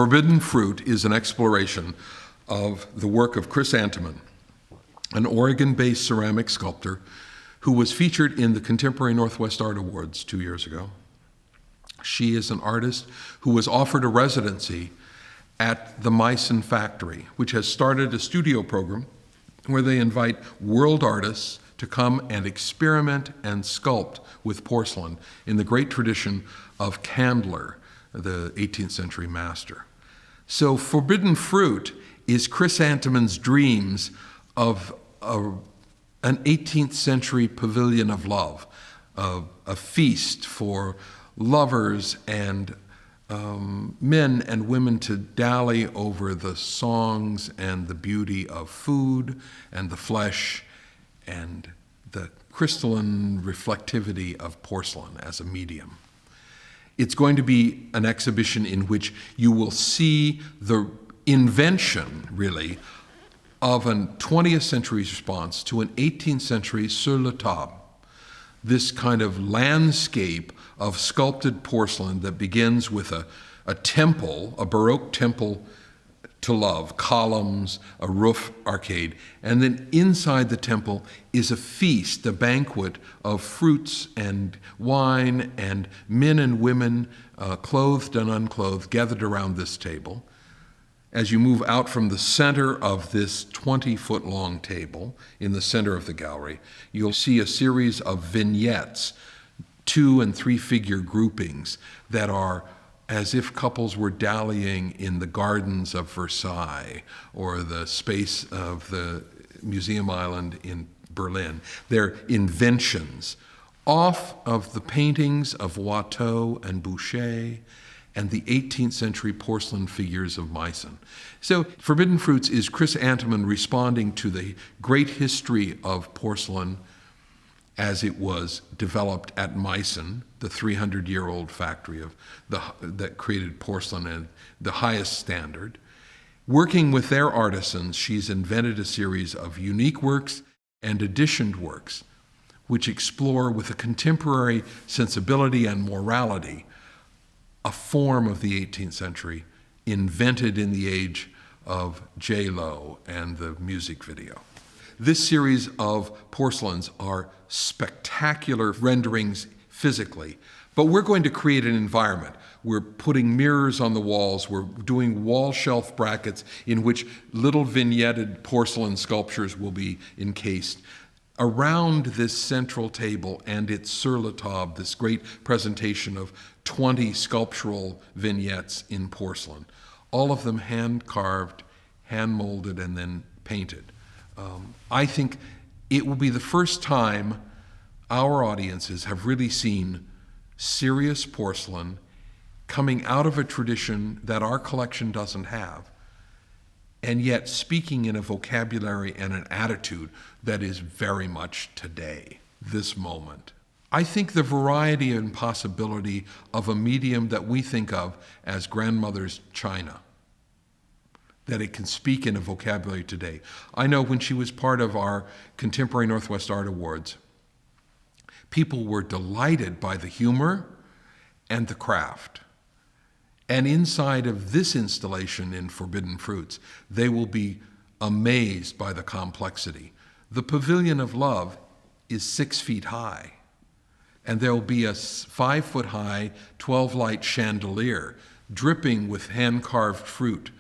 Forbidden Fruit is an exploration of the work of Chris Antemann, an Oregon-based ceramic sculptor who was featured in the Contemporary Northwest Art Awards 2 years ago. She is an artist who was offered a residency at the Meissen factory, which has started a studio program where they invite world artists to come and experiment and sculpt with porcelain in the great tradition of Candler, the 18th century master. So Forbidden Fruit is Chris Antemann's dreams of an 18th century pavilion of love, a feast for lovers and men and women to dally over the songs and the beauty of food and the flesh and the crystalline reflectivity of porcelain as a medium. It's going to be an exhibition in which you will see the invention, really, of a 20th century response to an 18th century sur la table, this kind of landscape of sculpted porcelain that begins with a temple, a Baroque temple to love, columns, a roof arcade, and then inside the temple is a feast, a banquet of fruits and wine and men and women, clothed and unclothed, gathered around this table. As you move out from the center of this 20-foot long table in the center of the gallery, you'll see a series of vignettes, 2- and 3-figure groupings that are as if couples were dallying in the gardens of Versailles or the space of the Museum Island in Berlin. They're inventions off of the paintings of Watteau and Boucher and the 18th century porcelain figures of Meissen. So Forbidden Fruits is Chris Antemann responding to the great history of porcelain as it was developed at Meissen, the 300-year-old factory that created porcelain at the highest standard. Working with their artisans, she's invented a series of unique works and editioned works which explore with a contemporary sensibility and morality a form of the 18th century invented in the age of J-Lo and the music video. This series of porcelains are spectacular renderings physically, but we're going to create an environment. We're putting mirrors on the walls. We're doing wall shelf brackets in which little vignetted porcelain sculptures will be encased. Around this central table and its sur la table, this great presentation of 20 sculptural vignettes in porcelain, all of them hand-carved, hand-molded, and then painted. I think it will be the first time our audiences have really seen serious porcelain coming out of a tradition that our collection doesn't have, and yet speaking in a vocabulary and an attitude that is very much today, this moment. I think the variety and possibility of a medium that we think of as grandmother's china, that it can speak in a vocabulary today. I know when she was part of our Contemporary Northwest Art Awards, people were delighted by the humor and the craft. And inside of this installation in Forbidden Fruits, they will be amazed by the complexity. The Pavilion of Love is 6 feet high, and there will be a 5-foot-high, 12-light chandelier dripping with hand-carved fruit,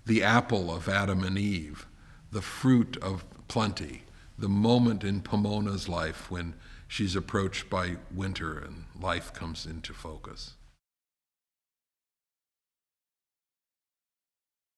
the apple of Adam and Eve, the fruit of plenty, the moment in Pomona's life when she's approached by Guenther and life comes into focus.